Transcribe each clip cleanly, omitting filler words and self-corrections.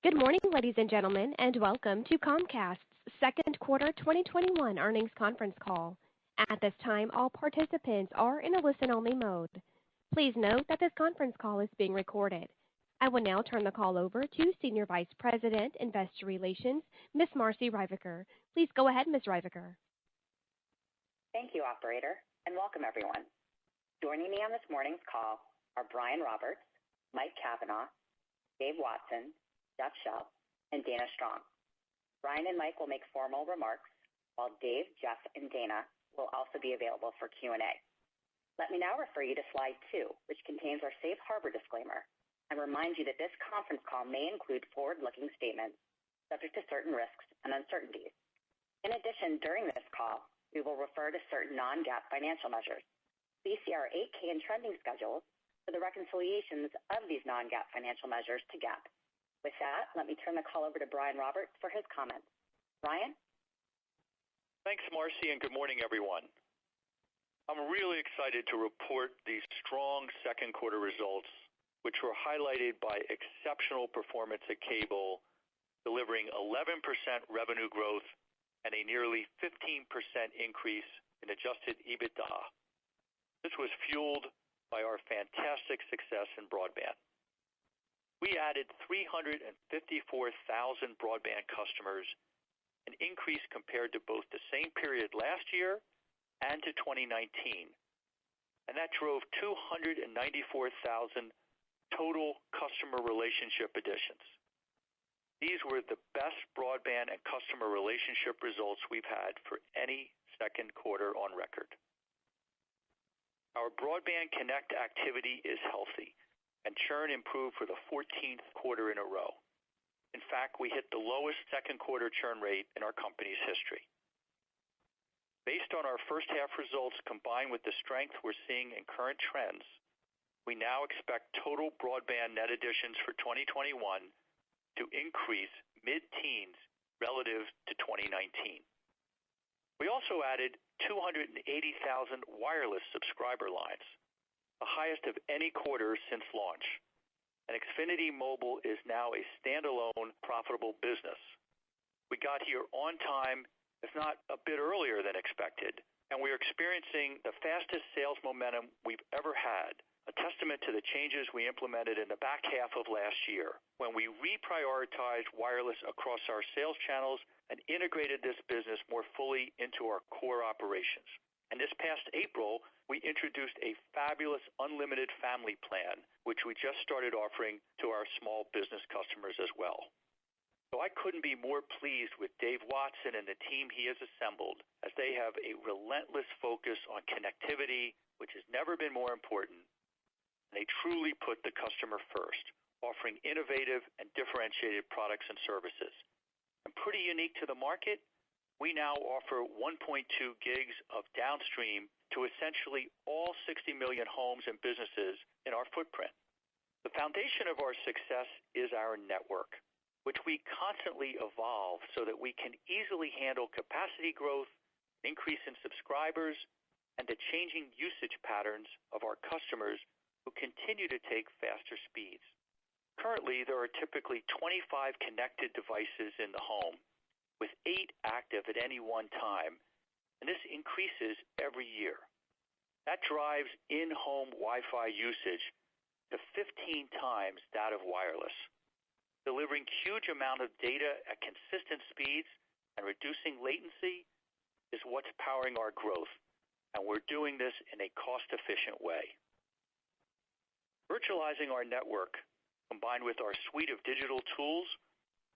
Good morning, ladies and gentlemen, and welcome to Comcast's second quarter 2021 earnings conference call. At this time, all participants are in a listen-only mode. Please note that this conference call is being recorded. I will now turn the call over to Senior Vice President, Investor Relations, Ms. Marci Ryvicker. Please go ahead, Ms. Ryvicker. Thank you, operator, and welcome everyone. Joining me on this morning's call are Brian Roberts, Mike Cavanaugh, Dave Watson, Jeff Shell, and Dana Strong. Brian and Mike will make formal remarks, while Dave, Jeff, and Dana will also be available for Q&A. Let me now refer you to slide 2, which contains our safe harbor disclaimer, and remind you that this conference call may include forward-looking statements subject to certain risks and uncertainties. In addition, during this call, we will refer to certain non-GAAP financial measures. Please see our 8K and trending schedules for the reconciliations of these non-GAAP financial measures to GAAP. With that, let me turn the call over to Brian Roberts for his comments. Brian? Thanks, Marci, and good morning, everyone. I'm really excited to report these strong second quarter results, which were highlighted by exceptional performance at Cable, delivering 11% revenue growth and a nearly 15% increase in adjusted EBITDA. This was fueled by our fantastic success in broadband. We added 354,000 broadband customers, an increase compared to both the same period last year and to 2019. And that drove 294,000 total customer relationship additions. These were the best broadband and customer relationship results we've had for any second quarter on record. Our Broadband Connect activity is healthy, and churn improved for the 14th quarter in a row. In fact, we hit the lowest second quarter churn rate in our company's history. Based on our first half results combined with the strength we're seeing in current trends, we now expect total broadband net additions for 2021 to increase mid-teens relative to 2019. We also added 280,000 wireless subscriber lines, the highest of any quarter since launch. And Xfinity Mobile is now a standalone profitable business. We got here on time, if not a bit earlier than expected, and we are experiencing the fastest sales momentum we've ever had, a testament to the changes we implemented in the back half of last year when we reprioritized wireless across our sales channels and integrated this business more fully into our core operations. And this past April, we introduced a fabulous unlimited family plan, which we just started offering to our small business customers as well. So I couldn't be more pleased with Dave Watson and the team he has assembled, as they have a relentless focus on connectivity, which has never been more important. And they truly put the customer first, offering innovative and differentiated products and services. And pretty unique to the market, we now offer 1.2 gigs of downstream to essentially all 60 million homes and businesses in our footprint. The foundation of our success is our network, which we constantly evolve so that we can easily handle capacity growth, increase in subscribers, and the changing usage patterns of our customers who continue to take faster speeds. Currently, there are typically 25 connected devices in the home, with 8 active at any one time, and this increases every year. That drives in-home Wi-Fi usage to 15 times that of wireless. Delivering huge amount of data at consistent speeds and reducing latency is what's powering our growth, and we're doing this in a cost-efficient way. Virtualizing our network, combined with our suite of digital tools,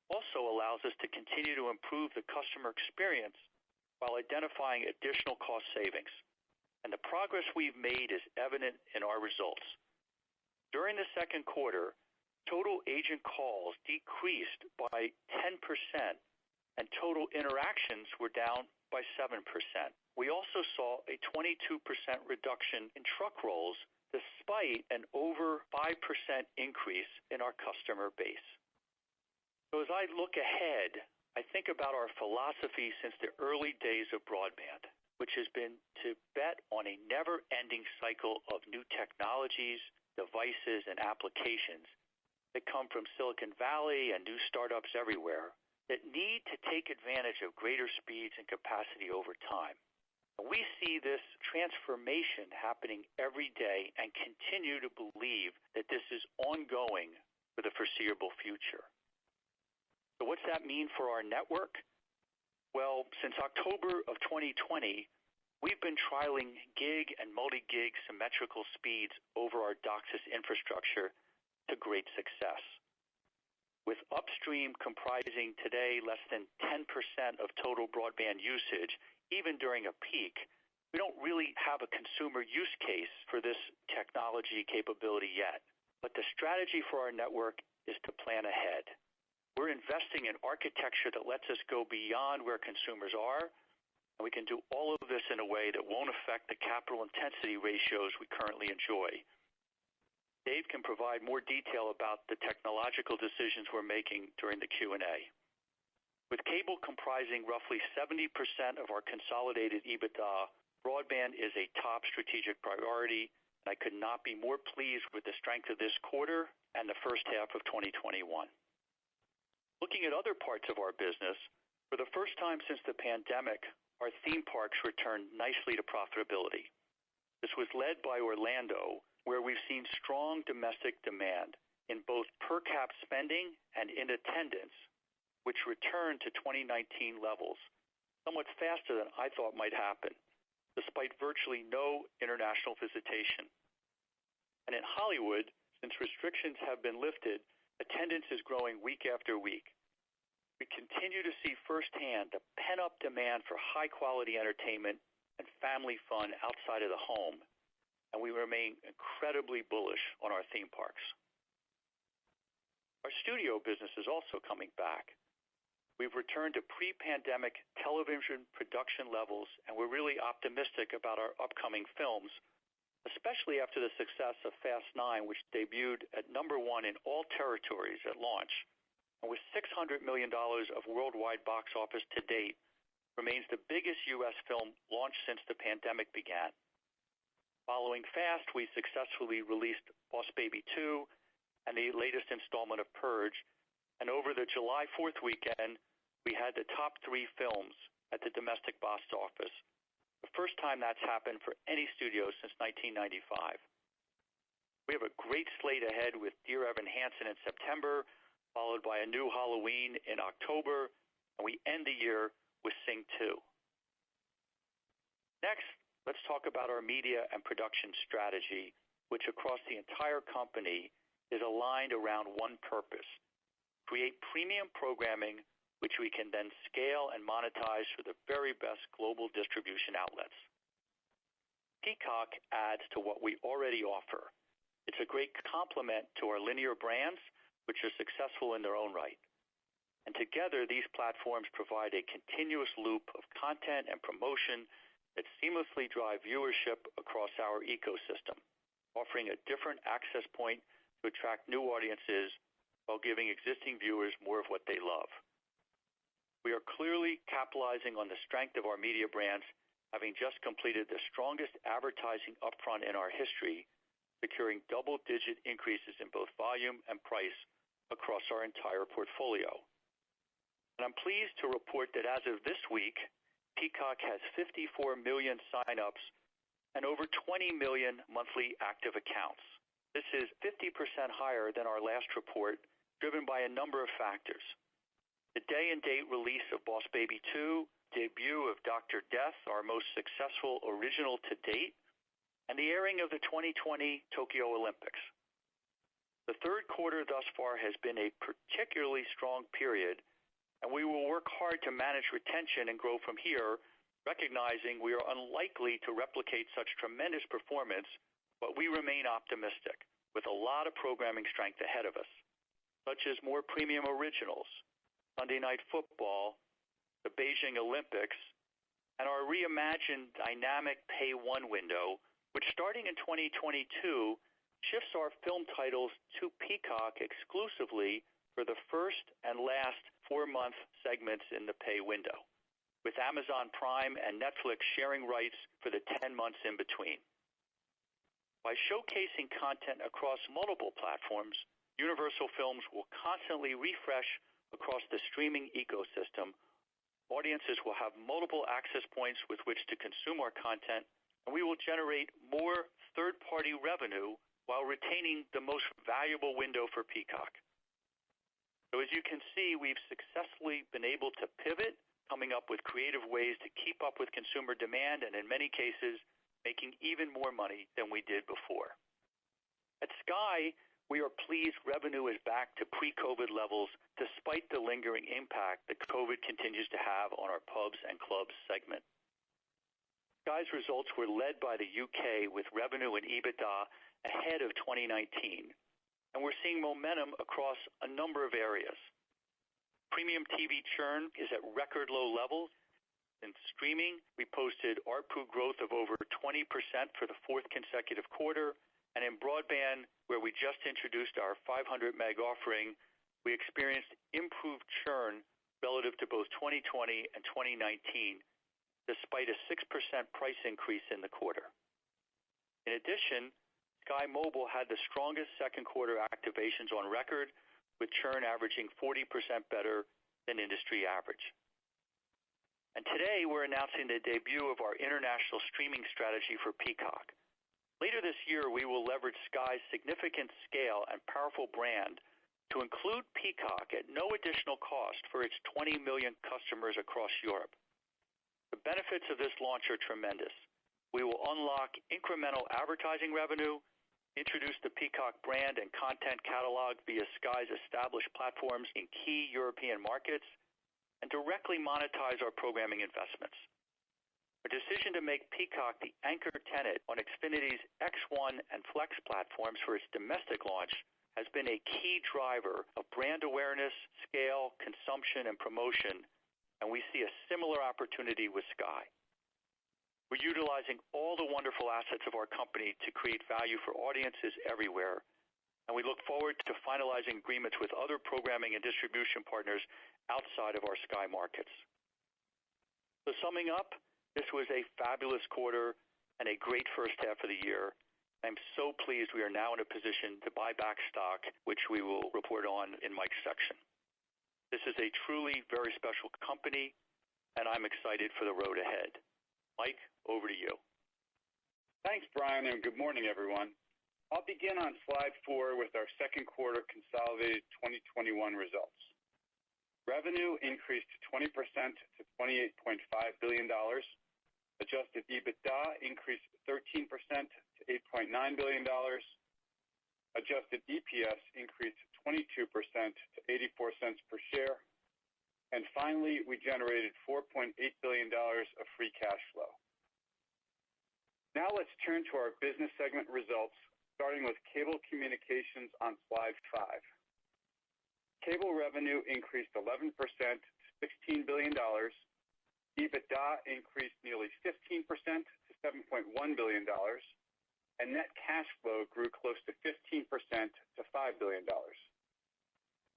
also allows us to continue to improve the customer experience while identifying additional cost savings. And the progress we've made is evident in our results. During the second quarter, total agent calls decreased by 10%, and total interactions were down by 7%. We also saw a 22% reduction in truck rolls, despite an over 5% increase in our customer base. So as I look ahead, I think about our philosophy since the early days of broadband, which has been to bet on a never-ending cycle of new technologies, devices, and applications that come from Silicon Valley and new startups everywhere that need to take advantage of greater speeds and capacity over time. We see this transformation happening every day and continue to believe that this is ongoing for the foreseeable future. So what's that mean for our network? Well, since October of 2020, we've been trialing gig and multi-gig symmetrical speeds over our DOCSIS infrastructure to great success. With upstream comprising today less than 10% of total broadband usage, even during a peak, we don't really have a consumer use case for this technology capability yet. But the strategy for our network is to plan ahead. We're investing in architecture that lets us go beyond where consumers are, and we can do all of this in a way that won't affect the capital intensity ratios we currently enjoy. Dave can provide more detail about the technological decisions we're making during the Q&A. With cable comprising roughly 70% of our consolidated EBITDA, broadband is a top strategic priority, and I could not be more pleased with the strength of this quarter and the first half of 2021. Looking at other parts of our business, for the first time since the pandemic, our theme parks returned nicely to profitability. This was led by Orlando, where we've seen strong domestic demand in both per cap spending and in attendance, which returned to 2019 levels, somewhat faster than I thought might happen, despite virtually no international visitation. And in Hollywood, since restrictions have been lifted, attendance is growing week after week. We continue to see firsthand the pent-up demand for high-quality entertainment and family fun outside of the home, and we remain incredibly bullish on our theme parks. Our studio business is also coming back. We've returned to pre-pandemic television production levels, and we're really optimistic about our upcoming films, especially after the success of Fast 9, which debuted at #1 in all territories at launch, and with $600 million of worldwide box office to date, remains the biggest U.S. film launched since the pandemic began. Following Fast, we successfully released Boss Baby 2 and the latest installment of Purge, and over the July 4th weekend, we had the top 3 films at the domestic box office, the first time that's happened for any studio since 1995. We have a great slate ahead with Dear Evan Hansen in September, followed by a new Halloween in October, and we end the year with Sing 2. Next, let's talk about our media and production strategy, which across the entire company is aligned around one purpose: create premium programming which we can then scale and monetize for the very best global distribution outlets. Peacock adds to what we already offer. It's a great complement to our linear brands, which are successful in their own right. And together, these platforms provide a continuous loop of content and promotion that seamlessly drive viewership across our ecosystem, offering a different access point to attract new audiences while giving existing viewers more of what they love. We are clearly capitalizing on the strength of our media brands, having just completed the strongest advertising upfront in our history, securing double-digit increases in both volume and price across our entire portfolio. And I'm pleased to report that as of this week, Peacock has 54 million signups and over 20 million monthly active accounts. This is 50% higher than our last report, driven by a number of factors. The day-and-date release of Boss Baby 2, debut of Dr. Death, our most successful original to date, and the airing of the 2020 Tokyo Olympics. The third quarter thus far has been a particularly strong period, and we will work hard to manage retention and grow from here, recognizing we are unlikely to replicate such tremendous performance, but we remain optimistic, with a lot of programming strength ahead of us, such as more premium originals, Sunday Night Football, the Beijing Olympics, and our reimagined dynamic Pay 1 window, which starting in 2022 shifts our film titles to Peacock exclusively for the first and last 4-month segments in the Pay window, with Amazon Prime and Netflix sharing rights for the 10 months in between. By showcasing content across multiple platforms, Universal Films will constantly refresh across the streaming ecosystem. Audiences will have multiple access points with which to consume our content, and we will generate more third-party revenue while retaining the most valuable window for Peacock. So as you can see, we've successfully been able to pivot, coming up with creative ways to keep up with consumer demand, and in many cases, making even more money than we did before. At Sky, we are pleased revenue is back to pre-COVID levels despite the lingering impact that COVID continues to have on our pubs and clubs segment. Sky's results were led by the UK with revenue and EBITDA ahead of 2019, and we're seeing momentum across a number of areas. Premium TV churn is at record low levels. In streaming, we posted ARPU growth of over 20% for the fourth consecutive quarter. And in broadband, where we just introduced our 500 meg offering, we experienced improved churn relative to both 2020 and 2019, despite a 6% price increase in the quarter. In addition, Sky Mobile had the strongest second quarter activations on record, with churn averaging 40% better than industry average. And today, we're announcing the debut of our international streaming strategy for Peacock. Later this year, we will leverage Sky's significant scale and powerful brand to include Peacock at no additional cost for its 20 million customers across Europe. The benefits of this launch are tremendous. We will unlock incremental advertising revenue, introduce the Peacock brand and content catalog via Sky's established platforms in key European markets, and directly monetize our programming investments. Our decision to make Peacock the anchor tenant on Xfinity's X1 and Flex platforms for its domestic launch has been a key driver of brand awareness, scale, consumption, and promotion, and we see a similar opportunity with Sky. We're utilizing all the wonderful assets of our company to create value for audiences everywhere, and we look forward to finalizing agreements with other programming and distribution partners outside of our Sky markets. So summing up, this was a fabulous quarter and a great first half of the year. I'm so pleased we are now in a position to buy back stock, which we will report on in Mike's section. This is a truly very special company, and I'm excited for the road ahead. Mike, over to you. Thanks, Brian, and good morning, everyone. I'll begin on slide 4 with our second quarter consolidated 2021 results. Revenue increased 20% to $28.5 billion. Adjusted EBITDA increased 13% to $8.9 billion. Adjusted EPS increased 22% to 84 cents per share. And finally, we generated $4.8 billion of free cash flow. Now let's turn to our business segment results, starting with Cable Communications on slide 5. Cable revenue increased 11% to $16 billion. EBITDA increased nearly 15% to $7.1 billion. And net cash flow grew close to 15% to $5 billion.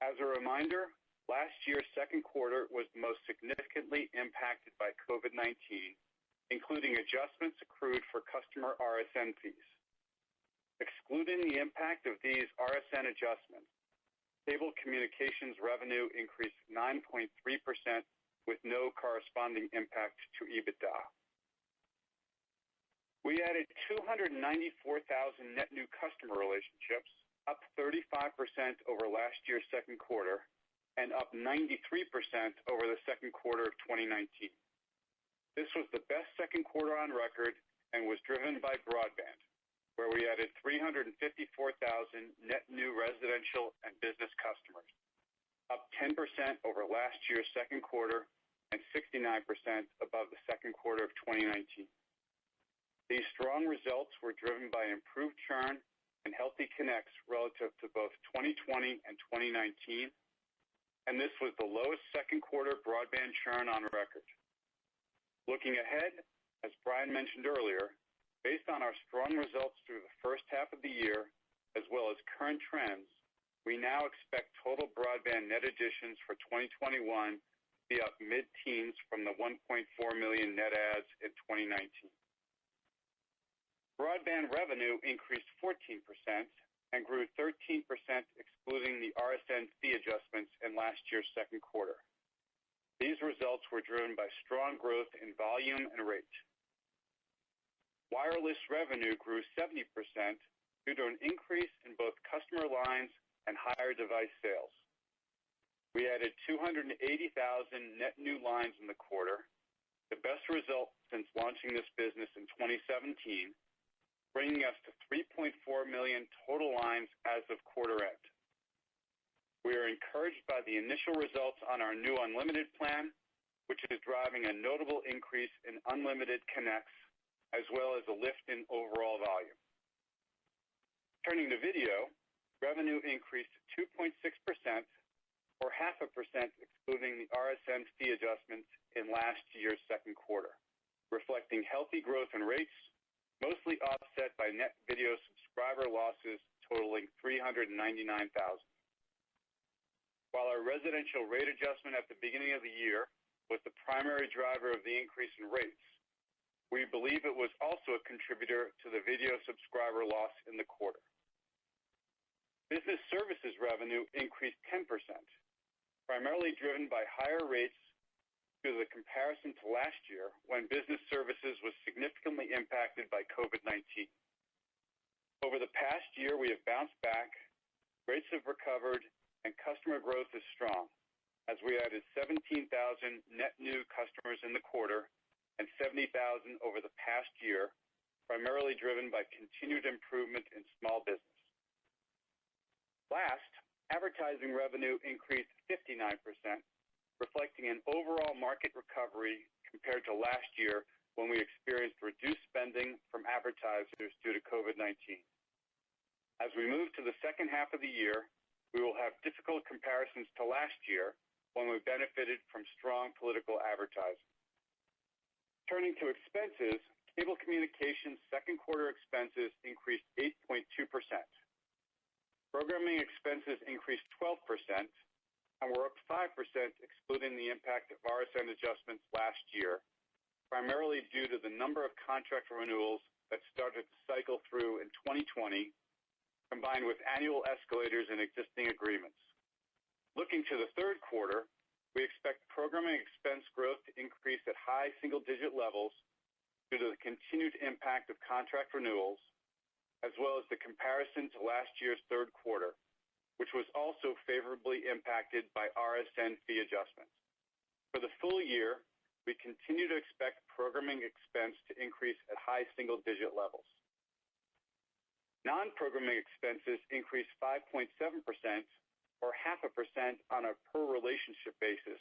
As a reminder, last year's second quarter was most significantly impacted by COVID-19, including adjustments accrued for customer RSN fees. Excluding the impact of these RSN adjustments, Cable Communications revenue increased 9.3% with no corresponding impact to EBITDA. We added 294,000 net new customer relationships, up 35% over last year's second quarter, and up 93% over the second quarter of 2019. This was the best second quarter on record and was driven by broadband, where we added 354,000 net new residential and business customers, up 10% over last year's second quarter and 69% above the second quarter of 2019. These strong results were driven by improved churn and healthy connects relative to both 2020 and 2019, and this was the lowest second quarter broadband churn on record. Looking ahead, as Brian mentioned earlier, based on our strong results through the first half of the year, as well as current trends, we now expect total broadband net additions for 2021 to be up mid-teens from the 1.4 million net adds in 2019. Broadband revenue increased 14%, and grew 13% excluding the RSN fee adjustments in last year's second quarter. These results were driven by strong growth in volume and rate. Wireless revenue grew 70% due to an increase in both customer lines and higher device sales. We added 280,000 net new lines in the quarter, the best result since launching this business in 2017, bringing us to 3.4 million total lines as of quarter end. We are encouraged by the initial results on our new unlimited plan, which is driving a notable increase in unlimited connects, as well as a lift in overall volume. Turning to video, revenue increased 2.6%, or 0.5% excluding the RSN fee adjustments in last year's second quarter, reflecting healthy growth in rates, mostly offset by net video subscriber losses totaling 399,000. While our residential rate adjustment at the beginning of the year was the primary driver of the increase in rates, we believe it was also a contributor to the video subscriber loss in the quarter. Business services revenue increased 10%, primarily driven by higher rates due to the comparison to last year when business services was significantly impacted by COVID-19. Over the past year, we have bounced back, rates have recovered, and customer growth is strong, as we added 17,000 net new customers in the quarter and 70,000 over the past year, primarily driven by continued improvement in small business. Last, advertising revenue increased 59%, reflecting an overall market recovery compared to last year when we experienced reduced spending from advertisers due to COVID-19. As we move to the second half of the year, we will have difficult comparisons to last year when we benefited from strong political advertising. Turning to expenses, cable communications second quarter expenses increased 8.2%. Programming expenses increased 12%, and were up 5% excluding the impact of RSN adjustments last year, primarily due to the number of contract renewals that started to cycle through in 2020, combined with annual escalators in existing agreements. Looking to the third quarter, we expect programming expense growth to increase at high single-digit levels due to the continued impact of contract renewals, as well as the comparison to last year's third quarter, which was also favorably impacted by RSN fee adjustments. For the full year, we continue to expect programming expense to increase at high single-digit levels. Non-programming expenses increased 5.7%, or 0.5% on a per-relationship basis,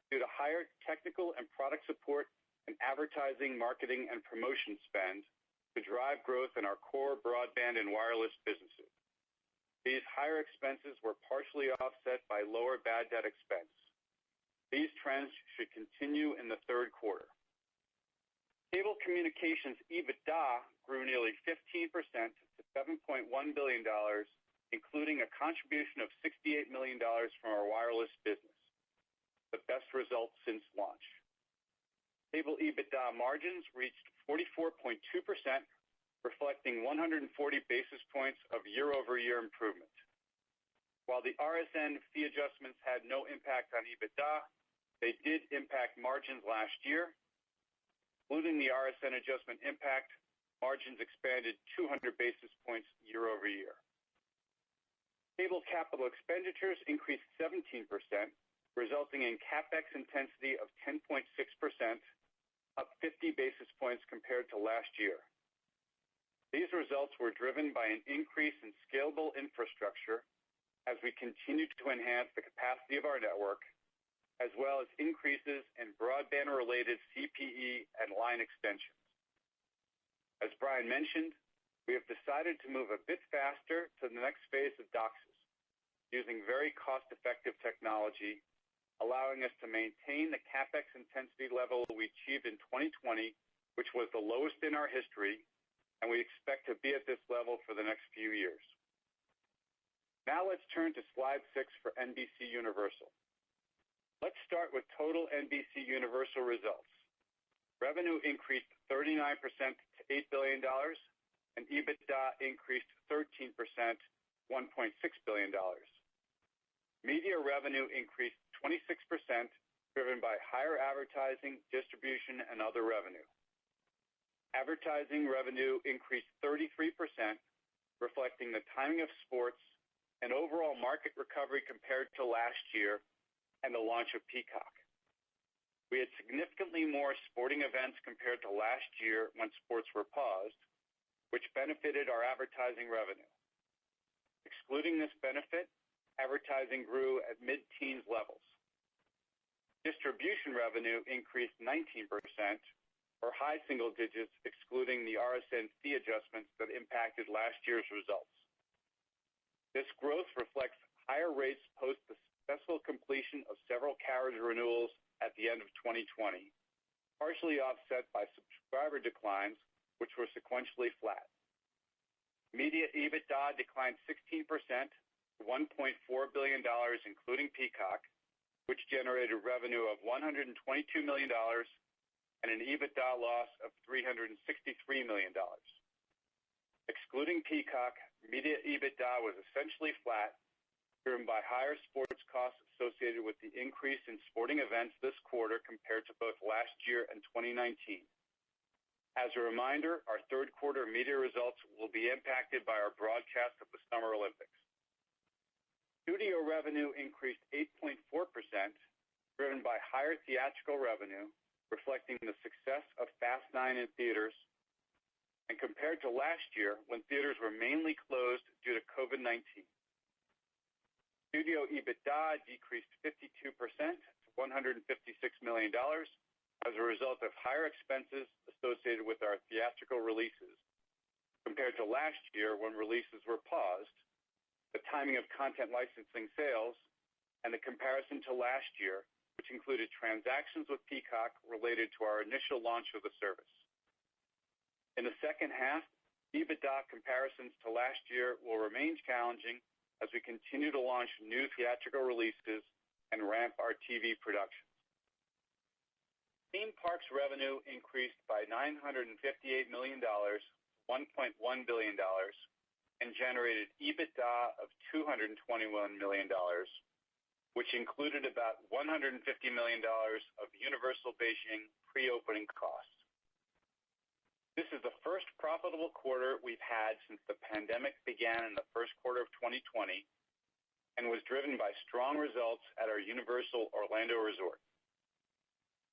due to higher technical and product support and advertising, marketing, and promotion spend to drive growth in our core broadband and wireless businesses. These higher expenses were partially offset by lower bad debt expense. These trends should continue in the third quarter. Cable communications EBITDA grew nearly 15% to $7.1 billion, including a contribution of $68 million from our wireless business, the best result since launch. Cable EBITDA margins reached 44.2%, reflecting 140 basis points of year-over-year improvement. While the RSN fee adjustments had no impact on EBITDA, they did impact margins last year. Including the RSN adjustment impact, margins expanded 200 basis points year-over-year. Cable capital expenditures increased 17%, resulting in CapEx intensity of 10.6%, up 50 basis points compared to last year. These results were driven by an increase in scalable infrastructure as we continue to enhance the capacity of our network, as well as increases in broadband-related CPE and line extensions. As Brian mentioned, we have decided to move a bit faster to the next phase of DOCSIS, using very cost-effective technology, allowing us to maintain the CapEx intensity level we achieved in 2020, which was the lowest in our history, and we expect to be at this level for the next few years. Now let's turn to slide 6 for NBC Universal. Let's start with total NBC Universal results. Revenue increased 39% to $8 billion, and EBITDA increased 13% $1.6 billion. Media revenue increased 26%, driven by higher advertising, distribution, and other revenue. Advertising revenue increased 33%, reflecting the timing of sports and overall market recovery compared to last year and the launch of Peacock. We had significantly more sporting events compared to last year when sports were paused, which benefited our advertising revenue. Excluding this benefit, advertising grew at mid-teens levels. Distribution revenue increased 19%, or high single digits, excluding the RSN fee adjustments that impacted last year's results. This growth reflects higher rates post the successful completion of several carriage renewals at the end of 2020, partially offset by subscriber declines, which were sequentially flat. Media EBITDA declined 16%, $1.4 billion, including Peacock, which generated revenue of $122 million and an EBITDA loss of $363 million. Excluding Peacock, media EBITDA was essentially flat, driven by higher sports costs associated with the increase in sporting events this quarter compared to both last year and 2019. As a reminder, our third quarter media results will be impacted by our broadcast of the Summer Olympics. Studio revenue increased 8.4%, driven by higher theatrical revenue, reflecting the success of Fast 9 in theaters, and compared to last year when theaters were mainly closed due to COVID-19. Studio EBITDA decreased 52% to $156 million as a result of higher expenses associated with our theatrical releases, compared to last year when releases were paused, the timing of content licensing sales, and the comparison to last year, which included transactions with Peacock related to our initial launch of the service. In the second half, EBITDA comparisons to last year will remain challenging as we continue to launch new theatrical releases and ramp our TV productions. Theme parks revenue increased by $958 million, $1.1 billion, and generated EBITDA of $221 million, which included about $150 million of Universal Beijing pre-opening costs. This is the first profitable quarter we've had since the pandemic began in the first quarter of 2020 and was driven by strong results at our Universal Orlando Resort.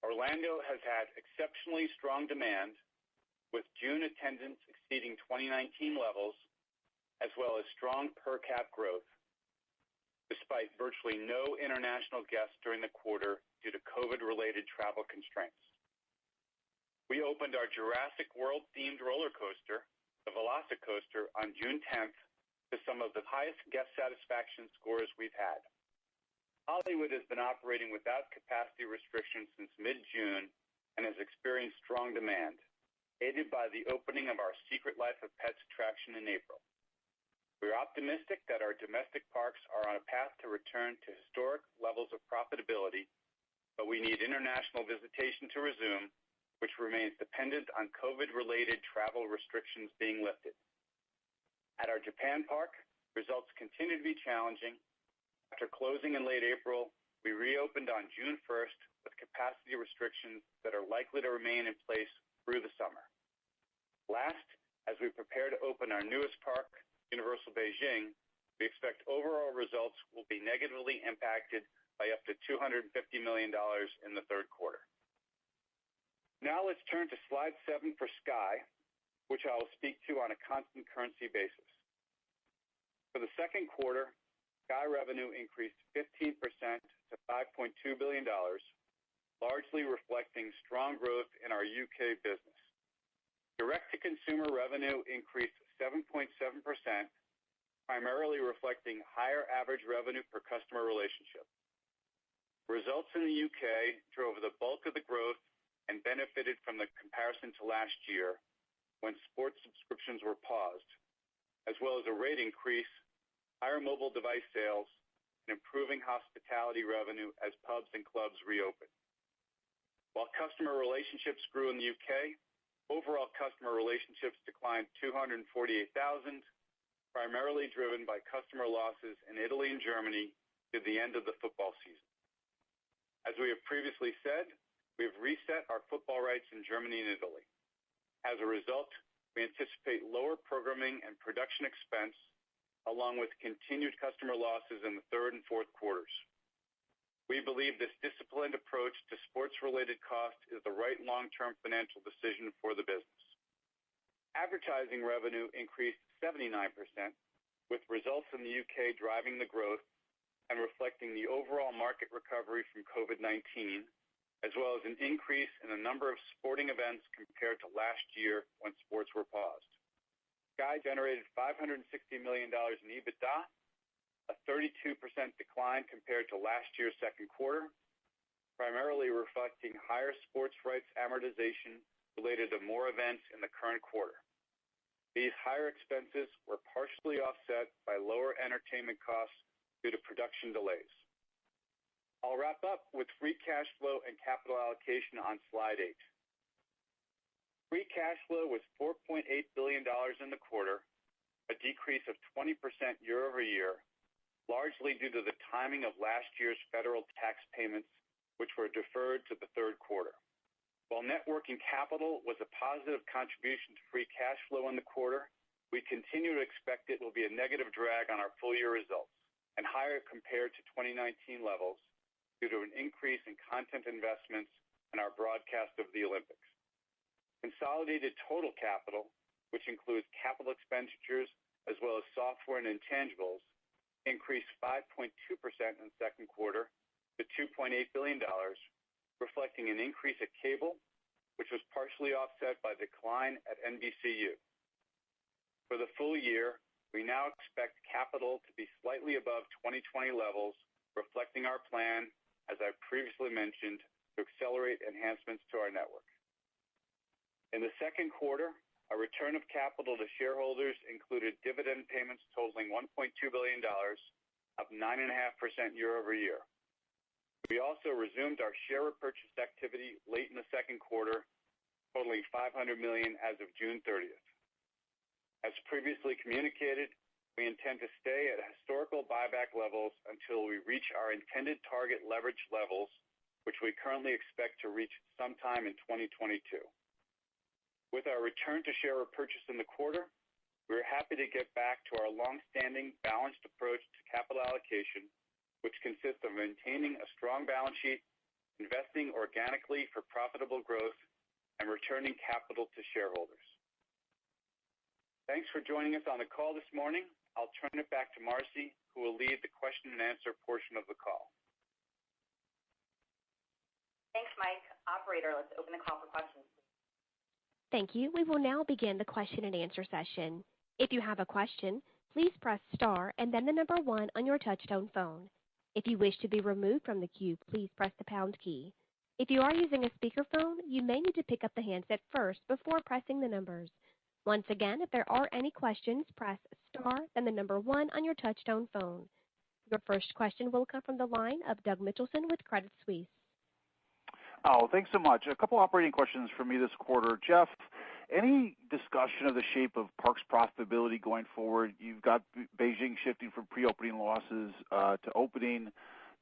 Orlando has had exceptionally strong demand, with June attendance exceeding 2019 levels, as well as strong per cap growth, despite virtually no international guests during the quarter due to COVID-related travel constraints. We opened our Jurassic World-themed roller coaster, the Velocicoaster, on June 10th to some of the highest guest satisfaction scores we've had. Hollywood has been operating without capacity restrictions since mid-June and has experienced strong demand, aided by the opening of our Secret Life of Pets attraction in April. We're optimistic that our domestic parks are on a path to return to historic levels of profitability, but we need international visitation to resume, which remains dependent on COVID-related travel restrictions being lifted. At our Japan park, results continue to be challenging. After closing in late April, we reopened on June 1st with capacity restrictions that are likely to remain in place through the summer. Last, as we prepare to open our newest park, Universal Beijing, we expect overall results will be negatively impacted by up to $250 million in the third quarter. Now let's turn to slide 7 for Sky, which I will speak to on a constant currency basis. For the second quarter, Sky revenue increased 15% to $5.2 billion, largely reflecting strong growth in our UK business. Direct-to-consumer revenue increased 7.7%, primarily reflecting higher average revenue per customer relationship. Results in the UK drove the bulk of the growth and benefited from the comparison to last year when sports subscriptions were paused, as well as a rate increase, higher mobile device sales, and improving hospitality revenue as pubs and clubs reopened. While customer relationships grew in the UK, overall customer relationships declined 248,000, primarily driven by customer losses in Italy and Germany to the end of the football season. As we have previously said, we have reset our football rights in Germany and Italy. As a result, we anticipate lower programming and production expense, along with continued customer losses in the third and fourth quarters. We believe this disciplined approach to sports-related costs is the right long-term financial decision for the business. Advertising revenue increased 79%, with results in the UK driving the growth and reflecting the overall market recovery from COVID-19, as well as an increase in the number of sporting events compared to last year when sports were paused. Sky generated $560 million in EBITDA, a 32% decline compared to last year's second quarter, primarily reflecting higher sports rights amortization related to more events in the current quarter. These higher expenses were partially offset by lower entertainment costs due to production delays. I'll wrap up with free cash flow and capital allocation on slide 8. Free cash flow was $4.8 billion in the quarter, a decrease of 20% year over year, largely due to the timing of last year's federal tax payments, which were deferred to the third quarter. While net working capital was a positive contribution to free cash flow in the quarter, we continue to expect it will be a negative drag on our full-year results and higher compared to 2019 levels due to an increase in content investments and our broadcast of the Olympics. Consolidated total capital, which includes capital expenditures as well as software and intangibles, increased 5.2% in the second quarter to $2.8 billion, reflecting an increase at cable, which was partially offset by decline at NBCU. For the full year, we now expect capital to be slightly above 2020 levels, reflecting our plan, as I previously mentioned, to accelerate enhancements to our network. In the second quarter, our return of capital to shareholders included dividend payments totaling $1.2 billion, up 9.5% year over year. We also resumed our share repurchase activity late in the second quarter, totaling $500 million as of June 30th. As previously communicated, we intend to stay at historical buyback levels until we reach our intended target leverage levels, which we currently expect to reach sometime in 2022. With our return to share repurchase in the quarter, we are happy to get back to our long-standing balanced approach to capital allocation, which consists of maintaining a strong balance sheet, investing organically for profitable growth, and returning capital to shareholders. Thanks for joining us on the call this morning. I'll turn it back to Marcy, who will lead the question and answer portion of the call. Thanks, Mike. Operator, let's open the call for questions. Thank you. We will now begin the question and answer session. If you have a question, please press star and then the number 1 on your touchtone phone. If you wish to be removed from the queue, please press the pound key. If you are using a speakerphone, you may need to pick up the handset first before pressing the numbers. Once again, if there are any questions, press star then the number 1 on your touchtone phone. Your first question will come from the line of Doug Mitchelson with Credit Suisse. Oh, thanks so much. A couple operating questions for me this quarter. Jeff, any discussion of the shape of Parks profitability going forward? You've got Beijing shifting from pre-opening losses to opening.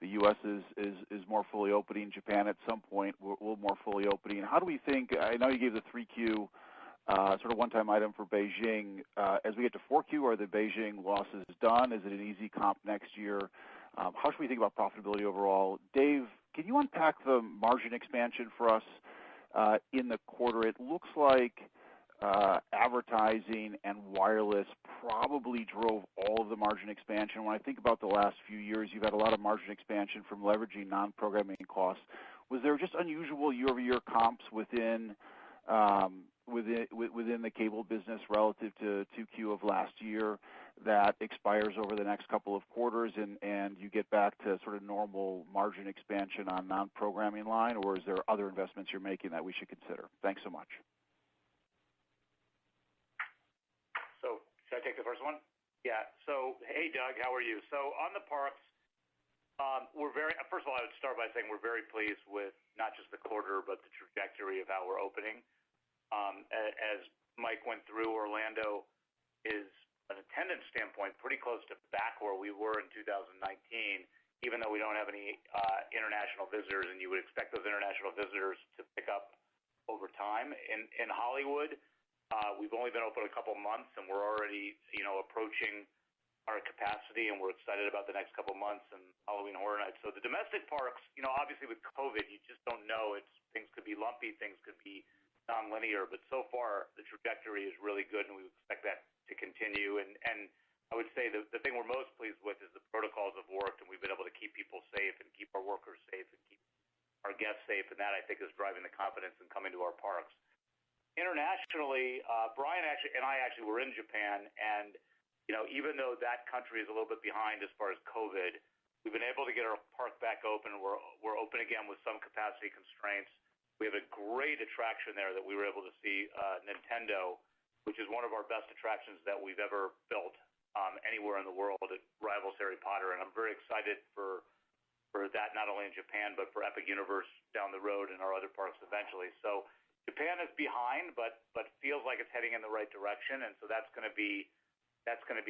The U.S. is more fully opening. Japan at some point will more fully opening. How do we think, I know you gave the 3Q sort of one-time item for Beijing. As we get to 4Q, are the Beijing losses done? Is it an easy comp next year? How should we think about profitability overall? Dave, can you unpack the margin expansion for us in the quarter? It looks like advertising and wireless probably drove all of the margin expansion. When I think about the last few years, you've had a lot of margin expansion from leveraging non-programming costs. Was there just unusual year-over-year comps within the cable business relative to 2Q of last year that expires over the next couple of quarters and you get back to sort of normal margin expansion on non-programming line, or is there other investments you're making that we should consider? Thanks so much. So should I take the first one? Yeah. So, hey, Doug, how are you? So on the parks, first of all, I would start by saying we're very pleased with not just the quarter, but the trajectory of how we're opening. As Mike went through, Orlando is an attendance standpoint, pretty close to back where we were in 2019, even though we don't have any international visitors, and you would expect those international visitors to pick up over time. In Hollywood, we've only been open a couple months, and we're already, approaching our capacity, and we're excited about the next couple months and Halloween Horror Nights. So the domestic parks, obviously with COVID, you just don't know. Things could be lumpy, things could be non-linear, but so far the trajectory is really good, and we expect that to continue. And I would say the thing we're most pleased with is the protocols have worked, and we've been able to keep people safe and keep our workers safe and keep our guests safe, and that I think is driving the confidence in coming to our parks. Internationally, Brian and I were in Japan, and even though that country is a little bit behind as far as COVID, we've been able to get our park back open. We're open again with some capacity constraints. We have a great attraction there that we were able to see, Nintendo, which is one of our best attractions that we've ever built anywhere in the world. It rivals Harry Potter, and I'm very excited for that, not only in Japan, but for Epic Universe down the road and our other parks eventually. So Japan is behind, but feels like it's heading in the right direction, and so that's going to be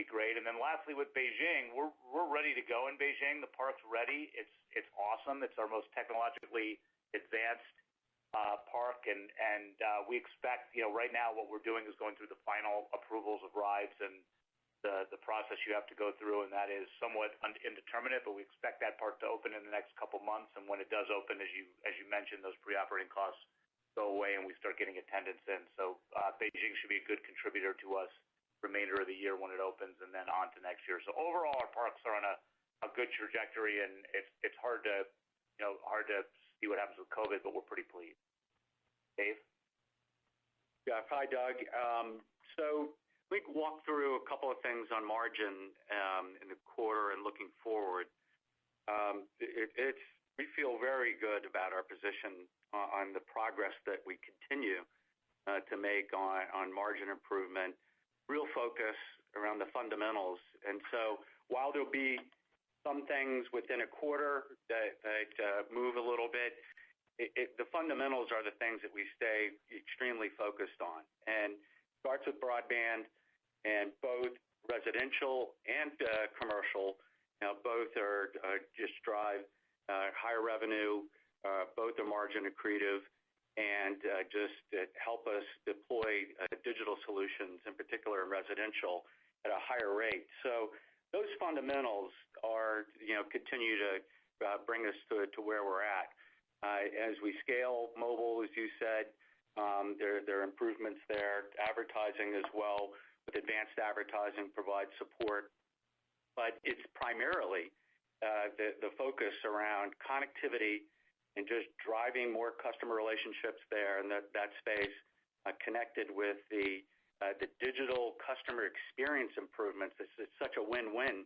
great. And then lastly, with Beijing, we're ready to go in Beijing. The park's ready. It's awesome. It's our most technologically advanced park, and we expect, right now what we're doing is going through the final approvals of rides and the process you have to go through, and that is somewhat indeterminate, but we expect that park to open in the next couple months. And when it does open, as you mentioned, those pre-operating costs go away and we start getting attendance in. So Beijing should be a good contributor to us remainder of the year when it opens, and then on to next year. So overall, our parks are on a good trajectory, and it's hard to see what happens with COVID, but we're pretty pleased. Dave? Yeah. Hi, Doug. So we walk through a couple of things on margin in the quarter and looking forward. We feel very good about our position on the progress that we continue to make on margin improvement. Real focus around the fundamentals. And so while there'll be some things within a quarter that move a little bit, the fundamentals are the things that we stay extremely focused on. And it starts with broadband, and both residential and commercial, both are just drive higher revenue, both are margin accretive, and just help us deploy digital solutions, in particular in residential, at a higher rate. So those fundamentals are, continue to bring us to where we're at. As we scale mobile, as you said, there are improvements there. Advertising as well, with advanced advertising, provides support. But it's primarily the focus around connectivity and just driving more customer relationships there, and that space connected with the digital customer experience improvements. It's such a win-win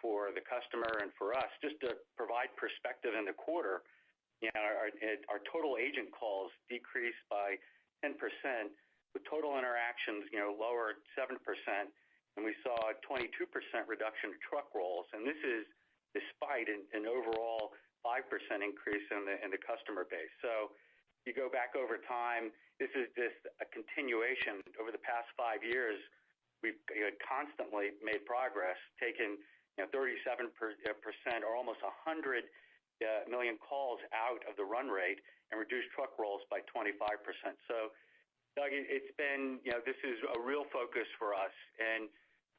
for the customer and for us. Just to provide perspective in the quarter, our total agent calls decreased by 10%, with total interactions lower 7%, and we saw a 22% reduction in truck rolls. And this is despite an overall 5% increase in the customer base. So you go back over time, this is just a continuation. Over the past 5 years, we've constantly made progress, taken 37% or almost 100 million calls out of the run rate and reduced truck rolls by 25%. So, Doug, it's been, this is a real focus for us. And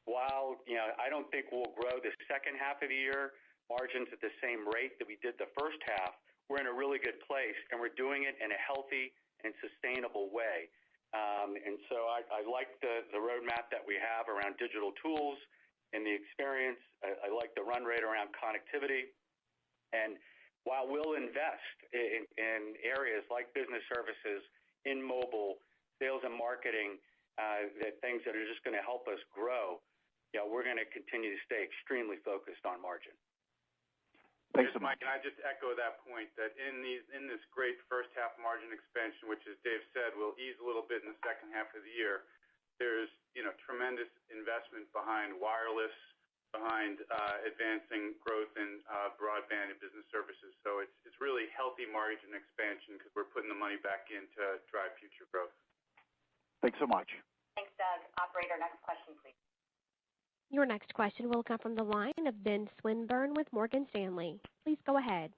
while, I don't think we'll grow the second half of the year, margins at the same rate that we did the first half, we're in a really good place, and we're doing it in a healthy and sustainable way. And so I like the roadmap that we have around digital tools and the experience. I like the run rate around connectivity. And while we'll invest in areas like business services, in mobile, sales and marketing, things that are just going to help us grow, we're going to continue to stay extremely focused on margin. Thanks so much. Mike, and I just echo that point, that in this great first half margin expansion, which, as Dave said, will ease a little bit in the second half of the year, there's tremendous investment behind wireless, behind advancing growth in broadband and business services. So it's really healthy margin expansion because we're putting the money back in to drive future growth. Thanks so much. Thanks, Doug. Operator, next question, please. Your next question will come from the line of Ben Swinburne with Morgan Stanley. Please go ahead.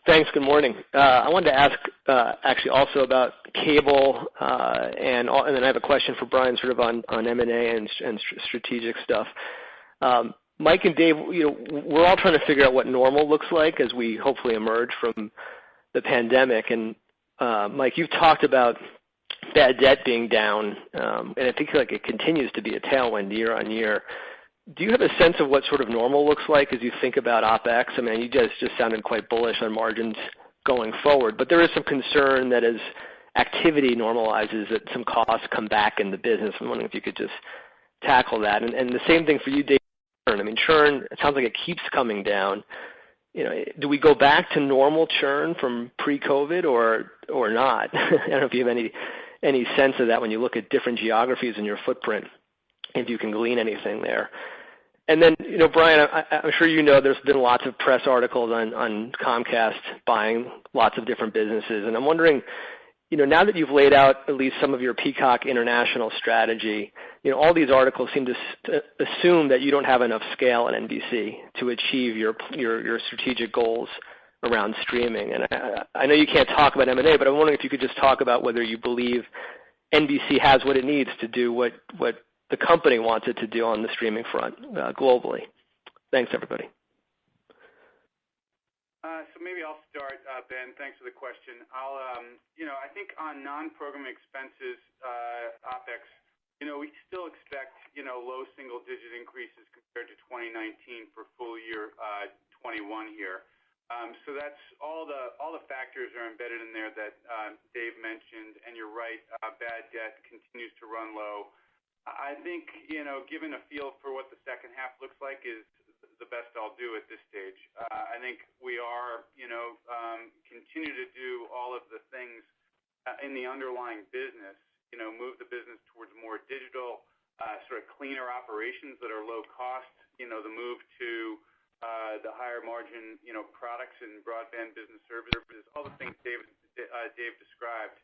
Thanks. Good morning. I wanted to ask actually also about cable, and then I have a question for Brian sort of on M&A and strategic stuff. Mike and Dave, we're all trying to figure out what normal looks like as we hopefully emerge from the pandemic. And Mike, you've talked about bad debt being down, and I think like it continues to be a tailwind year on year. Do you have a sense of what sort of normal looks like as you think about OpEx? I mean, you guys just sounded quite bullish on margins going forward, but there is some concern that as activity normalizes, that some costs come back in the business. I'm wondering if you could just tackle that. And the same thing for you, Dave. I mean, churn, it sounds like it keeps coming down. Do we go back to normal churn from pre-COVID or not? I don't know if you have any sense of that when you look at different geographies in your footprint, if you can glean anything there. And then, Brian, I'm sure there's been lots of press articles on Comcast buying lots of different businesses. And I'm wondering, now that you've laid out at least some of your Peacock international strategy, all these articles seem to assume that you don't have enough scale at NBC to achieve your strategic goals around streaming. And I know you can't talk about M&A, but I'm wondering if you could just talk about whether you believe NBC has what it needs to do what the company wants it to do on the streaming front globally. Thanks, everybody. So maybe I'll start, Ben. Thanks for the question. I think on non-program expenses, OpEx, we still expect, low single-digit increases compared to 2019 for full year 21 here. So that's all the factors are embedded in there that Dave mentioned, and you're right, bad debt continues to run low. I think, given a feel for what the second half looks like is the best I'll do at this stage. I think we are, continue to do all of the things in the underlying business, move the business towards more digital, sort of cleaner operations that are low cost, the move to the higher margin, products and broadband business services, all the things Dave described,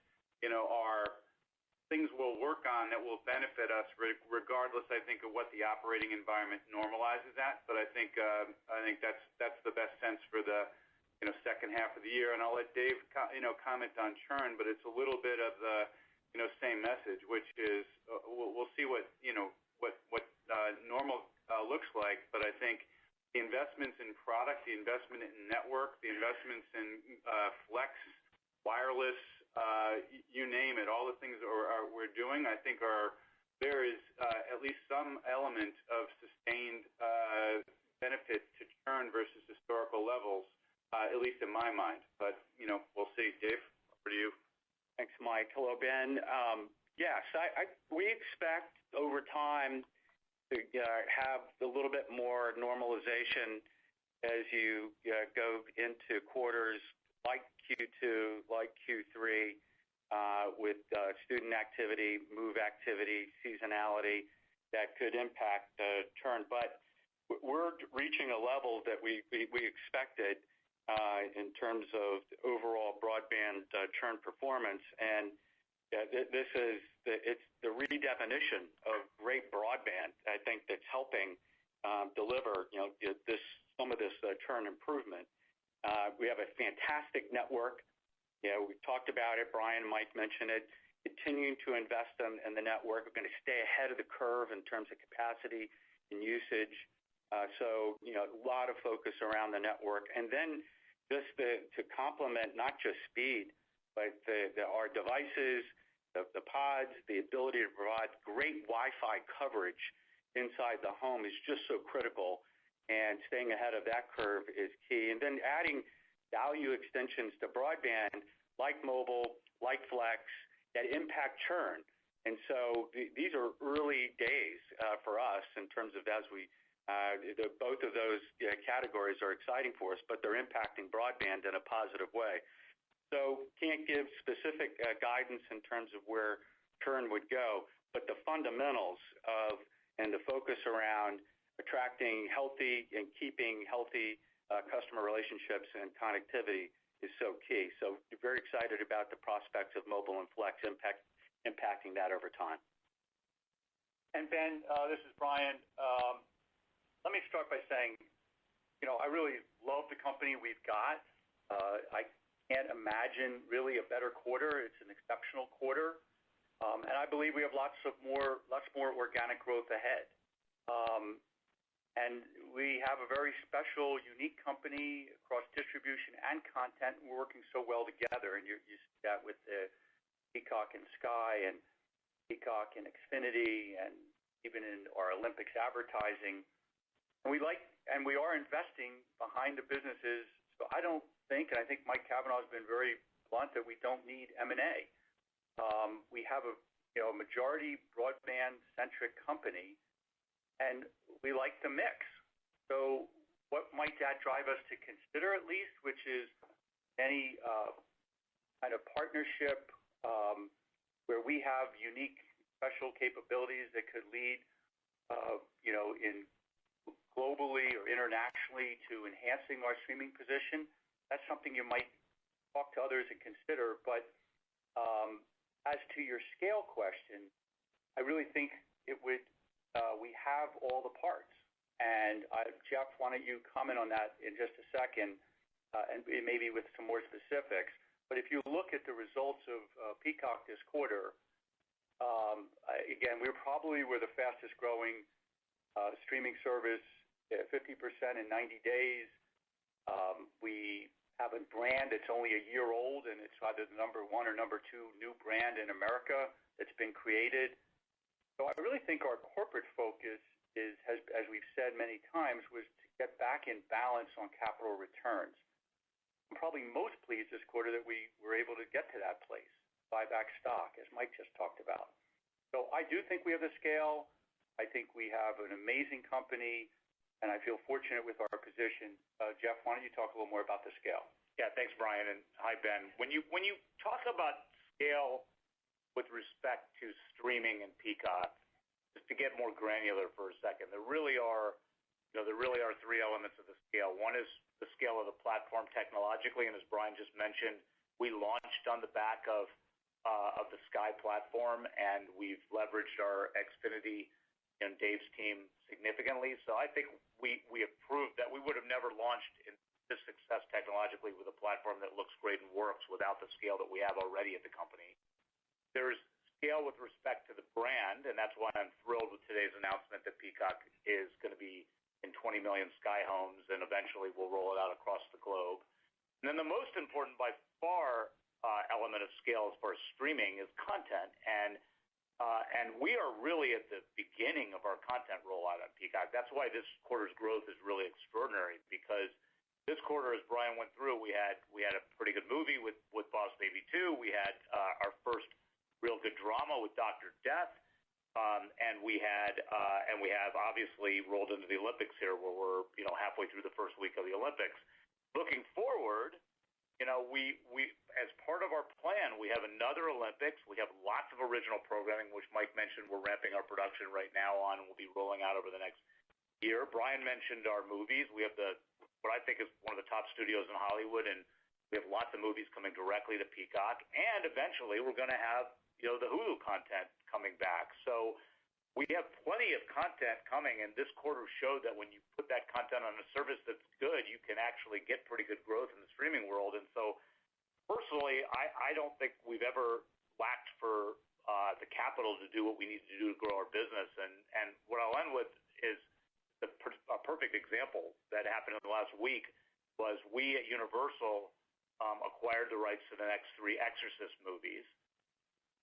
are things we'll work on that will benefit us regardless, I think, of what the operating environment normalizes at. But I think that's the best sense for the second half of the year. And I'll let Dave comment on churn, but it's a little bit of the same message, which is we'll see what normal looks like. But I think the investments in product, the investment in network, the investments in flex, wireless, you name it, all the things we're doing, I think there is at least some element of sustained benefit to churn versus historical levels, at least in my mind. But, we'll see. Dave, over to you. Thanks, Mike. Hello, Ben. Yes, we expect over time to have a little bit more normalization as you go into quarters like Q2, like Q3, with student activity, move activity, seasonality that could impact churn. But we're reaching a level that we expected in terms of overall broadband churn performance. And it's the redefinition of great broadband, I think, that's helping deliver some of this churn improvement. We have a fantastic network. We talked about it. Brian and Mike mentioned it. Continuing to invest in the network. We're going to stay ahead of the curve in terms of capacity and usage. So, a lot of focus around the network. And then just to complement not just speed, but our devices, the pods, the ability to provide great Wi-Fi coverage inside the home is just so critical. And staying ahead of that curve is key. And then adding value extensions to broadband like mobile, like flex, that impact churn. And so these are early days for us in terms of as we both of those categories are exciting for us, but they're impacting broadband in a positive way. So can't give specific guidance in terms of where churn would go, but the fundamentals of and the focus around attracting healthy and keeping healthy customer relationships and connectivity is so key. So we're very excited about the prospects of mobile and flex impacting that over time. And Ben, this is Brian. Let me start by saying, I really love the company we've got. I can't imagine really a better quarter. It's an exceptional quarter, and I believe we have lots more organic growth ahead. And we have a very special, unique company across distribution and content. We're working so well together, and you see that with the Peacock and Sky and Peacock and Xfinity, and even in our Olympics advertising. And we are investing behind the businesses. So I don't think, and I think Mike Cavanaugh has been very blunt, that we don't need M&A. We have a majority broadband-centric company, and we like the mix. So what might that drive us to consider at least, which is any kind of partnership where we have unique special capabilities that could lead, in globally or internationally to enhancing our streaming position. That's something you might talk to others and consider. But as to your scale question, I really think it would. We have all the parts. And Jeff, why don't you comment on that in just a second, and maybe with some more specifics. But if you look at the results of Peacock this quarter, again, we were the fastest growing streaming service, 50% in 90 days. We have a brand that's only a year old, and it's either the number one or number two new brand in America that's been created. So I really think our corporate focus has, as we've said many times, was to get back in balance on capital returns. I'm probably most pleased this quarter that we were able to get to that place, buy back stock, as Mike just talked about. So I do think we have the scale. I think we have an amazing company, and I feel fortunate with our position. Jeff, why don't you talk a little more about the scale? Yeah, thanks, Brian, and hi, Ben. When you talk about scale with respect to streaming and Peacock, just to get more granular for a second, there really are three elements of the scale. One is the scale of the platform technologically, and as Brian just mentioned, we launched on the back of the Sky platform, and we've leveraged our Xfinity and Dave's team significantly. So I think we have proved that we would have never launched in this success technologically with a platform that looks great and works without the scale that we have already at the company. There's scale with respect to the brand, and that's why I'm thrilled with today's announcement that Peacock is going to be in 20 million Sky homes, and eventually we'll roll it out across the globe. And then the most important by far element of scale as far as streaming is content, and we are really at the beginning of our content rollout on Peacock. That's why this quarter's growth is really extraordinary, because this quarter, as Brian went through, we had a pretty good movie with Boss Baby 2. We had our first real good drama with Dr. Death, and we have obviously rolled into the Olympics here, where we're halfway through the first week of the Olympics. Looking forward, we as part of our plan, we have another Olympics. We have lots of original programming, which Mike mentioned we're ramping our production right now on, and we'll be rolling out over the next year. Brian mentioned our movies. We have what I think is one of the top studios in Hollywood, and we have lots of movies coming directly to Peacock. And eventually, we're going to have the Hulu content coming back. So we have plenty of content coming, and this quarter showed that when you put that content on a service that's good, you can actually get pretty good growth in the streaming world. And so personally, I don't think we've ever lacked for the capital to do what we need to do to grow our business. And what I'll end with is a perfect example that happened in the last week was we at Universal acquired the rights to the next 3 Exorcist movies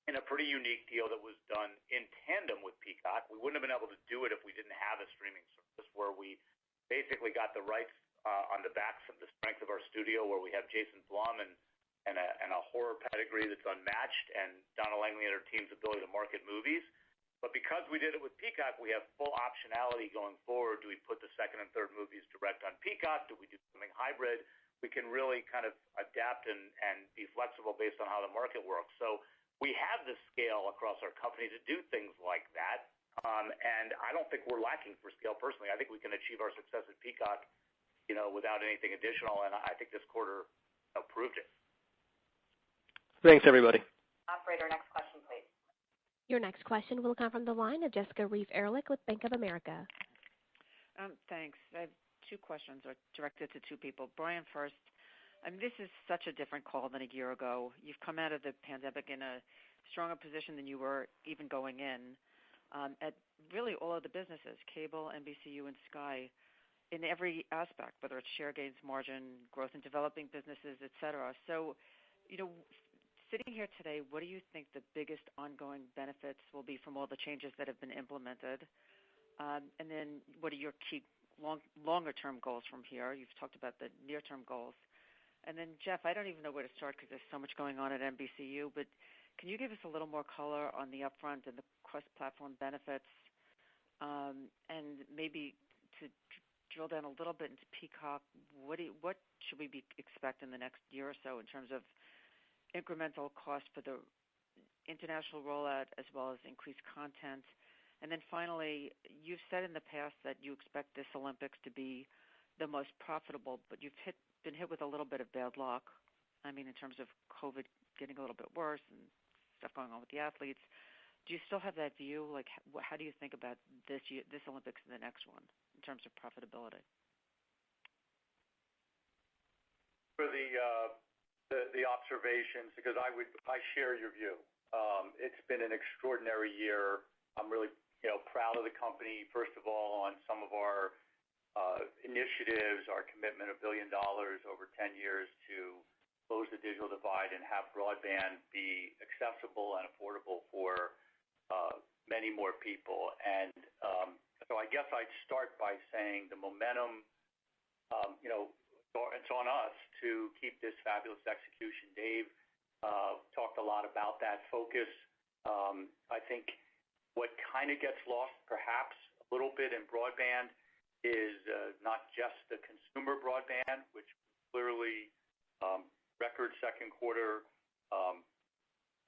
in a pretty unique deal that was done in tandem with Peacock. We wouldn't have been able to do it if we didn't have a streaming service, where we basically got the rights on the backs of the strength of our studio, where we have Jason Blum and a horror pedigree that's unmatched, and Donna Langley and her team's ability to market movies. But because we did it with Peacock, we have full optionality going forward. Do we put the second and third movies direct on Peacock? Do we do something hybrid? We can really kind of adapt and be flexible based on how the market works. So we have the scale across our company to do things like that, and I don't think we're lacking for scale personally. I think we can achieve our success at Peacock, without anything additional, and I think this quarter proved it. Thanks, everybody. Operator, next question, please. Your next question will come from the line of Jessica Reeve Ehrlich with Bank of America. Thanks. I have two questions directed to two people. Brian first. This is such a different call than a year ago. You've come out of the pandemic in a stronger position than you were even going in at really all of the businesses, cable, NBCU, and Sky, in every aspect, whether it's share gains, margin, growth in developing businesses, et cetera. So, sitting here today, what do you think the biggest ongoing benefits will be from all the changes that have been implemented? And then what are your key longer-term goals from here? You've talked about the near-term goals. And then, Jeff, I don't even know where to start because there's so much going on at NBCU, but can you give us a little more color on the upfront and the cross-platform benefits, and maybe to drill down a little bit into Peacock, what should we expect in the next year or so in terms of incremental cost for the international rollout as well as increased content? And then finally, you've said in the past that you expect this Olympics to be the most profitable, but you've been hit with a little bit of bad luck. In terms of COVID getting a little bit worse and stuff going on with the athletes. Do you still have that view? Like, how do you think about this Olympics and the next one in terms of profitability? For the observations, because I share your view. It's been an extraordinary year. I'm really proud of the company. First of all, on some of our initiatives, our commitment of $1 billion over 10 years to close the digital divide and have broadband be accessible and affordable for many more people. And so I guess I'd start by saying the momentum, it's on us to keep this fabulous execution. Dave talked a lot about that focus. I think what kind of gets lost perhaps a little bit in broadband is not just the consumer broadband, which clearly record second quarter.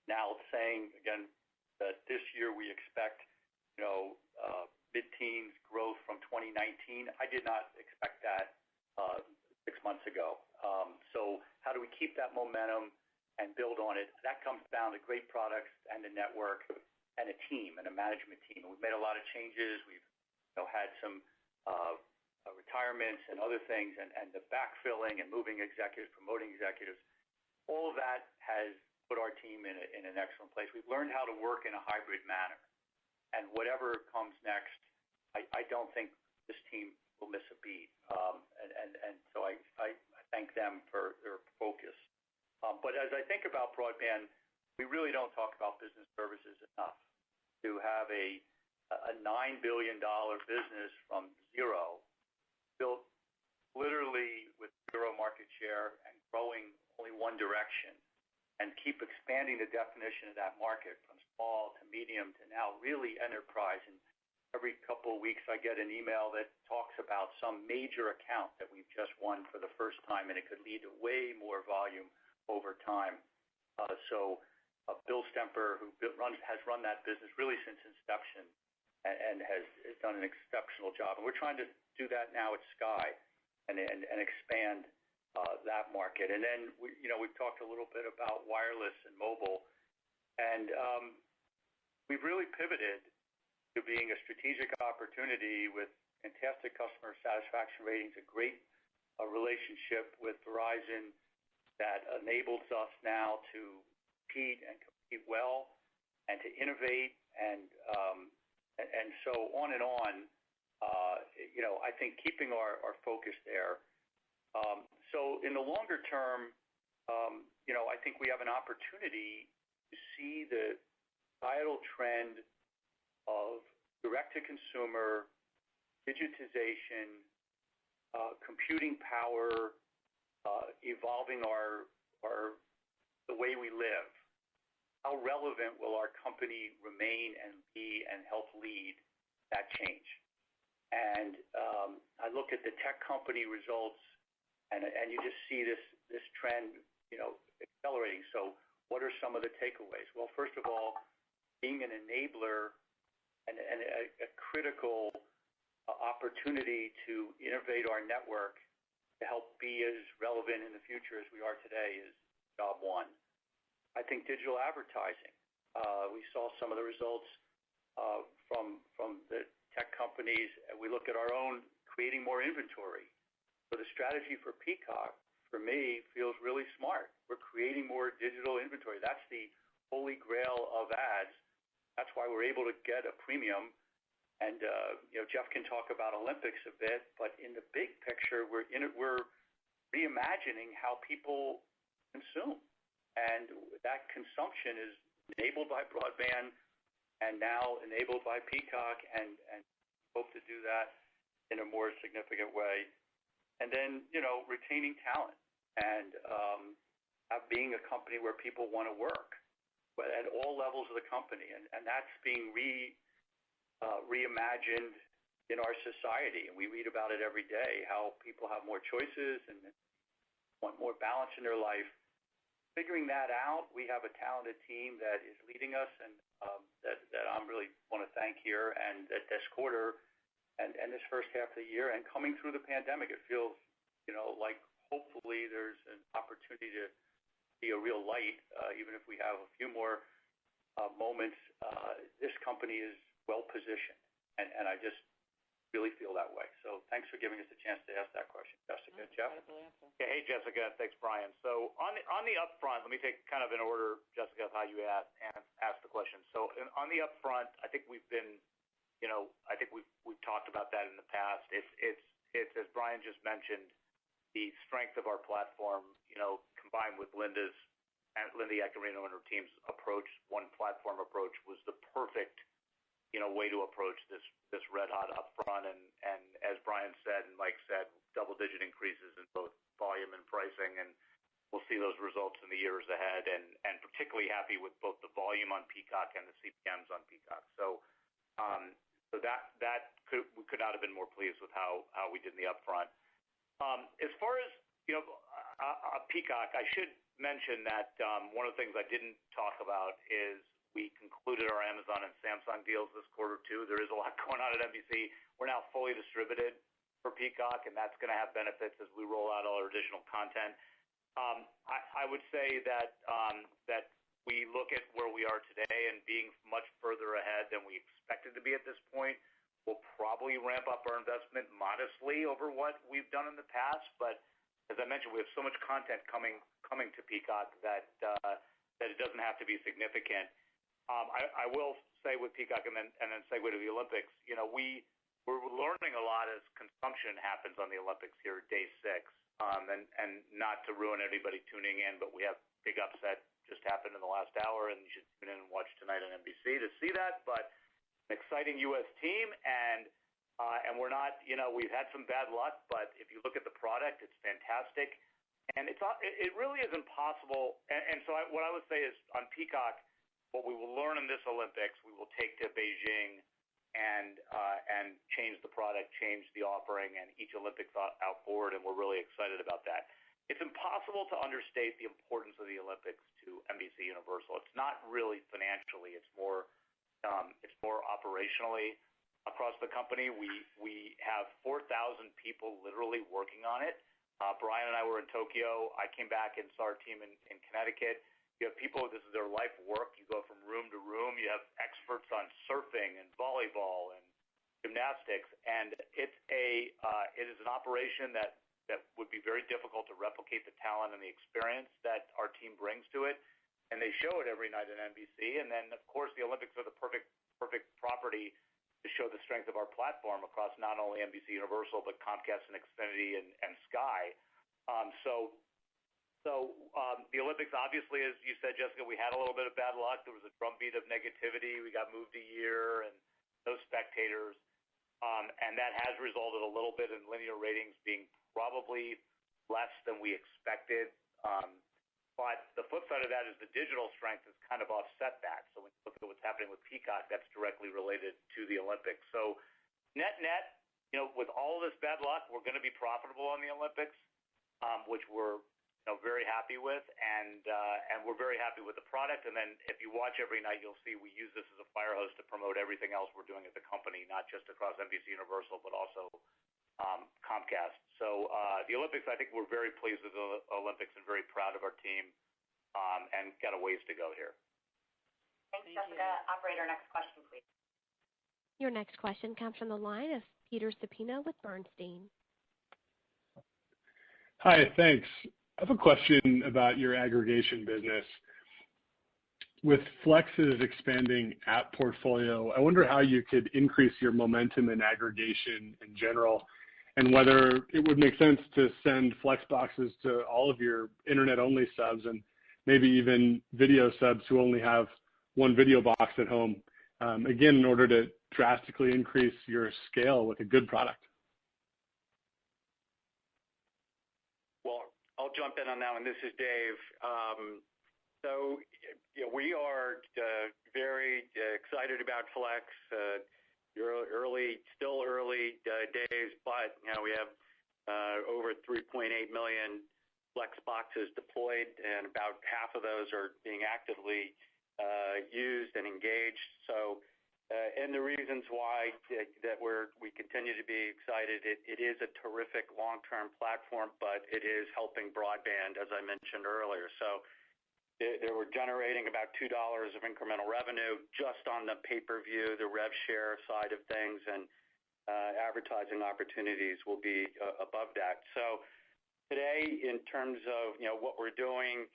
Now saying again that this year we expect mid-teens growth from 2019. I did not expect that 6 months ago. So how do we keep that momentum and build on it? That comes down to great products and a network and a team and a management team. And we've made a lot of changes. We've had some retirements and other things, and the backfilling and moving executives, promoting executives. All of that has put our team in an excellent place. We've learned how to work in a hybrid manner. And whatever comes next, I don't think this team will miss a beat. And so I thank them for their focus. But as I think about broadband, we really don't talk about business services enough. To have a $9 billion business from zero, built literally with zero market share and growing only one direction, and keep expanding the definition of that market from small to medium to now really enterprise. And every couple of weeks I get an email that talks about some major account that we've just won for the first time, and it could lead to way more volume over time. So Bill Stemper, who has run that business really since inception, and has done an exceptional job. And we're trying to do that now at Sky and expand that market. And then we've talked a little bit about wireless and mobile, and we've really pivoted to being a strategic opportunity with fantastic customer satisfaction ratings, a great relationship with Verizon that enables us now to compete well and to innovate and so on and on. I think keeping our focus there. So in the longer term, I think we have an opportunity to see the societal trend of direct-to-consumer digitization, computing power, evolving the way we live. How relevant will our company remain and be and help lead that change? And I look at the tech company results, and you just see this trend, accelerating. So what are some of the takeaways? Well, first of all, being an enabler and a critical opportunity to innovate our network to help be as relevant in the future as we are today is job one. I think digital advertising We saw some of the results from the tech companies. We look at our own creating more inventory. So the strategy for Peacock, for me, feels really smart. We're creating more digital inventory. That's the holy grail of ads. That's why we're able to get a premium. And Jeff can talk about Olympics a bit, but in the big picture, we're reimagining how people consume, and that consumption is enabled by broadband and now enabled by Peacock, and hope to do that in a more significant way. And then retaining talent and being a company where people want to work, but at all levels of the company, and that's being reimagined in our society. And we read about it every day, how people have more choices and want more balance in their life. Figuring that out, we have a talented team that is leading us, and that I'm really want to thank here. And that this quarter and this first half of the year, and coming through the pandemic, it feels like hopefully there's an opportunity to see a real light, even if we have a few more moments. This company is well positioned, and I just really feel that way. So thanks for giving us a chance to ask that question, Jessica. Jeff? Yeah, hey, Jessica. Thanks, Brian. So on the upfront, let me take kind of in order, Jessica, of how you asked the question. So on the upfront, I think we've been, I think we've talked about that in the past. It's as Brian just mentioned, the strength of our platform, combined with Linda Yaccarino and her team's approach, one platform approach, was the perfect way to approach this red hot upfront, and as Brian said and Mike said, double-digit increases in both volume and pricing, and we'll see those results in the years ahead, and particularly happy with both the volume on Peacock and the CPMs on Peacock. So we could not have been more pleased with how we did in the upfront. As far as Peacock, I should mention that one of the things I didn't talk about is we concluded our Amazon and Samsung deals this quarter too. There is a lot going on at NBC. We're now fully distributed for Peacock, and that's going to have benefits as we roll out all our additional content. I would say that we look at where we are today and being much further ahead than we expected to be at this point. We'll probably ramp up our investment modestly over what we've done in the past, but as I mentioned, we have so much content coming to Peacock that it doesn't have to be significant. I will say with Peacock and then segue to the Olympics, we're learning a lot as consumption happens on the Olympics here at day 6. And not to ruin anybody tuning in, but we have big upset just happened in the last hour, and you should tune in and watch tonight on NBC to see that. But an exciting U.S. team, and we're not, we've had some bad luck, but if you look at the product, it's fantastic, and it really is impossible. And so what I would say is on Peacock, what we will learn in this Olympics, we will take to Beijing and change the product, change the offering, and each Olympics out forward, and we're really excited about that. It's impossible to understate the importance of the Olympics to NBC Universal. It's not really financially; it's more operationally across the company. We have 4,000 people literally working on it. Brian and I were in Tokyo. I came back and saw our team in Connecticut. You have people, this is their life work. You go from room to room. You have experts on surfing and volleyball and gymnastics, and it is an operation that would be very difficult to replicate the talent and the experience that our team brings to it, and they show it every night on NBC. And then, of course, the Olympics are the perfect property to show the strength of our platform across not only NBC Universal but Comcast and Xfinity and Sky. So the Olympics, obviously, as you said, Jessica, we had a little bit of bad luck. There was a drumbeat of negativity. We got moved a year and no spectators. And that has resulted a little bit in linear ratings being probably less than we expected. But the flip side of that is the digital strength has kind of offset that. So when you look at what's happening with Peacock, that's directly related to the Olympics. So net, with all of this bad luck, we're going to be profitable on the Olympics, which we're very happy with, and we're very happy with the product. And then if you watch every night, you'll see we use this as a fire hose to promote everything else we're doing at the company, not just across NBC Universal, but also Comcast. So the Olympics, I think we're very pleased with the Olympics and very proud of our team, and got a ways to go here. Thanks, Jessica. Operator, next question, please. Your next question comes from the line of Peter Supino with Bernstein. Hi, thanks. I have a question about your aggregation business. With Flex's expanding app portfolio, I wonder how you could increase your momentum in aggregation in general, and whether it would make sense to send Flex boxes to all of your internet-only subs and maybe even video subs who only have one video box at home, again, in order to drastically increase your scale with a good product. Well, I'll jump in on that one. This is Dave. We are very excited about Flex. Still early days, but we have over 3.8 million Flex boxes deployed, and about half of those are being actively used and engaged. And the reasons why that we continue to be excited, it is a terrific long-term platform, but it is helping broadband, as I mentioned earlier. They were generating about $2 of incremental revenue just on the pay-per-view, the rev share side of things, and advertising opportunities will be above that. So today, in terms of what we're doing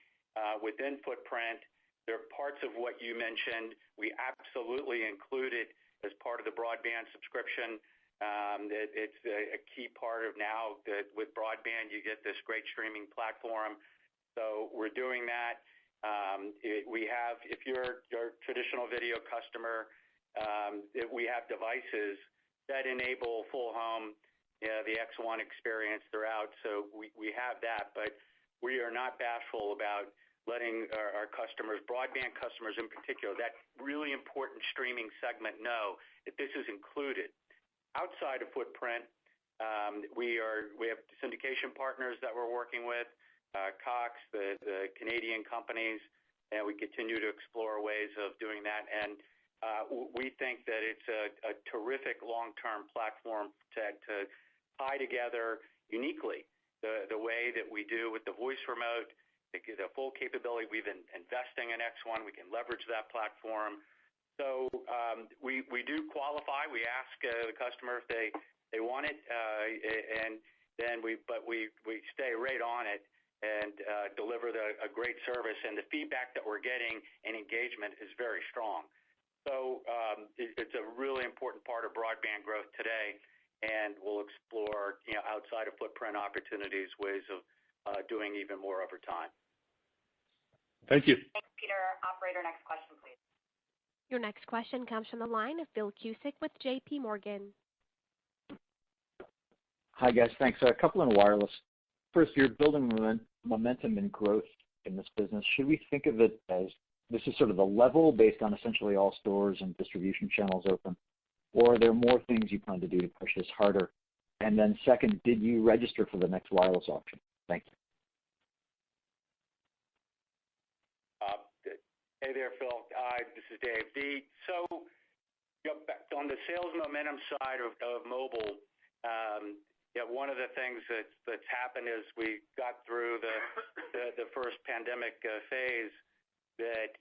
within footprint, there are parts of what you mentioned we absolutely included as part of the broadband subscription. It's a key part of now that with broadband you get this great streaming platform. So we're doing that. We have, if you're a traditional video customer, we have devices that enable full home, the X1 experience throughout. So we have that, but we are not bashful about letting our customers, broadband customers in particular, that really important streaming segment, know that this is included. Outside of footprint, we have syndication partners that we're working with, Cox, the Canadian companies, and we continue to explore ways of doing that. And we think that it's a terrific long-term platform to tie together uniquely the way that we do with the voice remote, the full capability. We've been investing in X1. We can leverage that platform. So we do qualify. We ask the customer if they want it, and then we stay right on it and deliver a great service. And the feedback that we're getting and engagement is very strong. So it's a really important part of broadband growth today, and we'll explore outside of footprint opportunities, ways of doing even more over time. Thank you. Thanks, Peter. Operator, next question, please. Your next question comes from the line of Bill Cusick with J.P. Morgan. Hi, guys. Thanks. A couple in wireless. First, you're building momentum and growth in this business. Should we think of it as this is sort of the level based on essentially all stores and distribution channels open, or are there more things you plan to do to push this harder? And then second, did you register for the next wireless auction? Thank you. Hey there, Phil. This is Dave. On the sales momentum side of mobile, one of the things that's happened is we got through the first pandemic phase that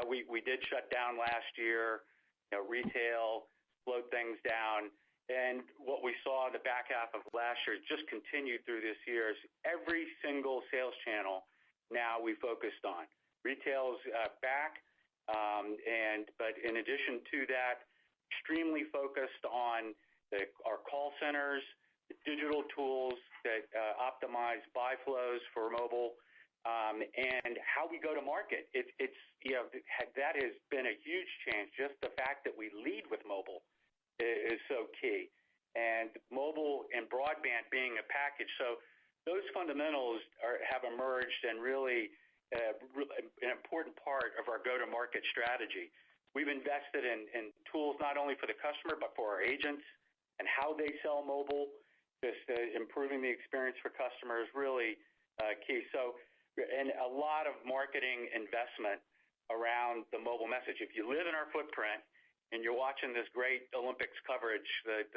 we did shut down last year. Retail slowed things down, and what we saw in the back half of last year just continued through this year. Is every single sales channel now we focused on. Retail's back, but in addition to that, extremely focused on our call centers, the digital tools that optimize buy flows for mobile, and how we go to market. That has been a huge change. Just the fact that we lead with mobile is so key, and mobile and broadband being a package. So those fundamentals have emerged and really an important part of our go-to-market strategy. We've invested in tools not only for the customer but for our agents and how they sell mobile. Just improving the experience for customers really key. So, and a lot of marketing investment around the mobile message. If you live in our footprint and you're watching this great Olympics coverage that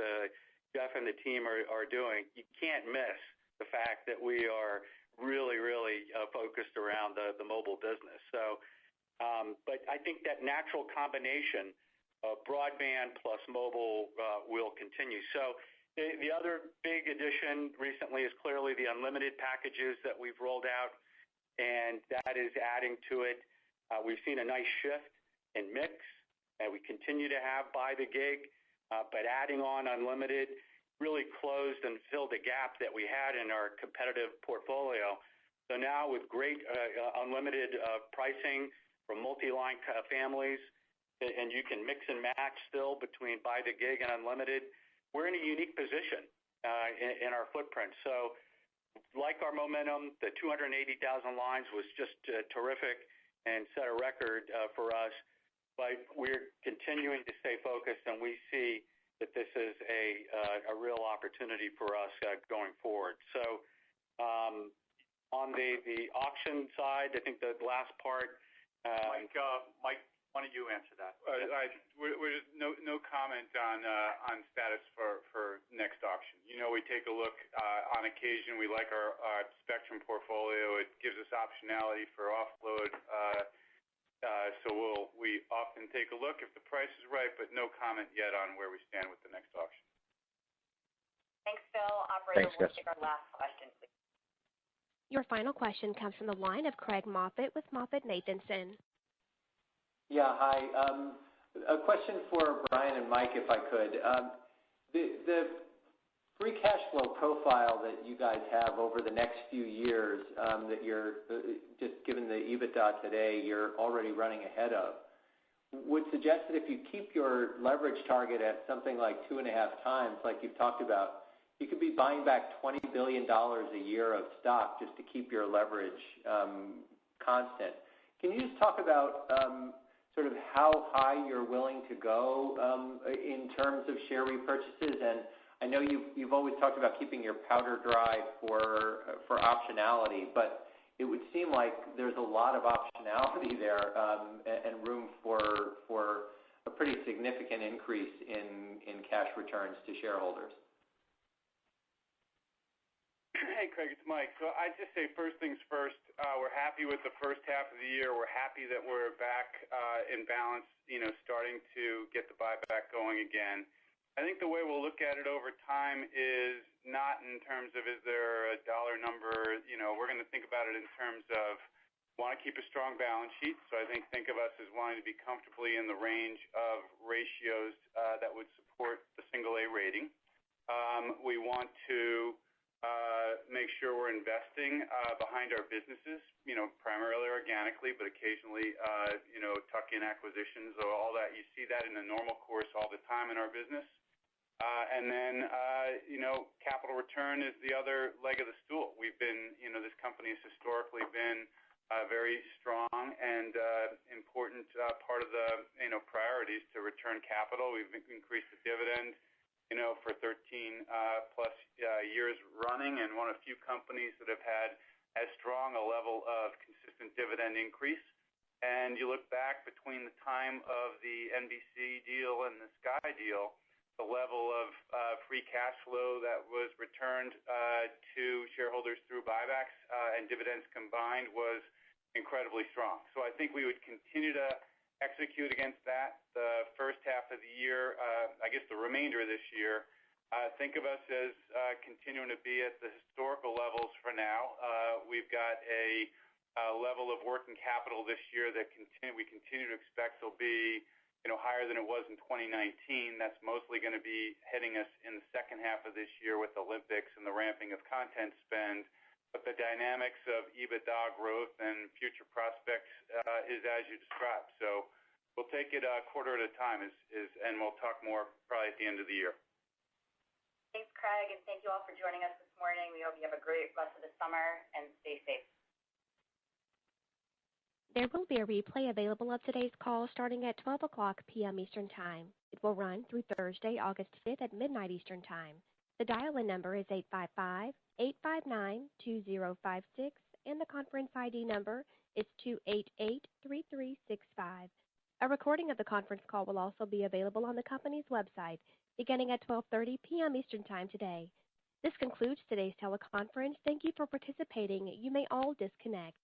Jeff and the team are doing, you can't miss the fact that we are really focused around the mobile business. So But I think that natural combination of broadband plus mobile will continue. So the other big addition recently is clearly the unlimited packages that we've rolled out, and that is adding to it. We've seen a nice shift in mix, and we continue to have by the gig, but adding on unlimited really closed and filled a gap that we had in our competitive portfolio. So now with great unlimited pricing from multi-line families, and you can mix and match still between by the gig and unlimited, we're in a unique position in our footprint. So like our momentum, the 280,000 lines was just terrific and set a record for us, but we're continuing to stay focused, and we see that this is a real opportunity for us going forward. So on the auction side, I think the last part, Mike, why don't you answer that? We're no comment on status for next auction. You know, we take a look on occasion. We like our spectrum portfolio. It gives us optionality for offload. So we often take a look if the price is right, but no comment yet on where we stand with the next auction. Thanks, Phil. Operator, we'll take our last question, please. Your final question comes from the line of Craig Moffett with MoffettNathanson. Yeah, hi. A question for Brian and Mike, if I could. The free cash flow profile that you guys have over the next few years, that you're just given the EBITDA today, you're already running ahead of, would suggest that if you keep your leverage target at something like 2.5 times, like you've talked about, you could be buying back $20 billion a year of stock just to keep your leverage constant. Can you just talk about sort of how high you're willing to go in terms of share repurchases? And I know you've always talked about keeping your powder dry for optionality, but it would seem like there's a lot of optionality there and room for a pretty significant increase in cash returns to shareholders. Hey, Craig, it's Mike. So I'd just say first things first, we're happy with the first half of the year. We're happy that we're back in balance, starting to get the buyback going again. I think the way we'll look at it over time is not in terms of is there a dollar number. We're going to think about it in terms of want to keep a strong balance sheet. So I think of us as wanting to be comfortably in the range of ratios that would support the single A rating. We want to make sure we're investing behind our businesses, primarily organically, but occasionally, tuck-in acquisitions or all that. You see that in the normal course all the time in our business. And then, capital return is the other leg of the stool. We've been, this company has historically been very strong and important part of the, priorities to return capital. We've increased the dividend, for 13 plus years running, and one of few companies that have had as strong a level of consistent dividend increase. And you look back between the time of the NBC deal and the Sky deal, the level of free cash flow that was returned to shareholders through buybacks and dividends combined was incredibly strong. So I think we would continue to execute against that. The first half of the year, I guess the remainder of this year, think of us as continuing to be at the historical levels for now. We've got a level of working capital this year that we continue to expect will be higher than it was in 2019. That's mostly going to be hitting us in the second half of this year with Olympics and the ramping of content spend. But the dynamics of EBITDA growth and future prospects is as you described. So we'll take it a quarter at a time, and we'll talk more probably at the end of the year. Thanks, Craig, and thank you all for joining us this morning. We hope you have a great rest of the summer and stay safe. There will be a replay available of today's call starting at 12 o'clock p.m. Eastern Time. It will run through Thursday, August 5th at midnight Eastern Time. The dial-in number is 855-859-2056, and the conference ID number is 288-3365. A recording of the conference call will also be available on the company's website beginning at 12:30 p.m. Eastern Time today. This concludes today's teleconference. Thank you for participating. You may all disconnect.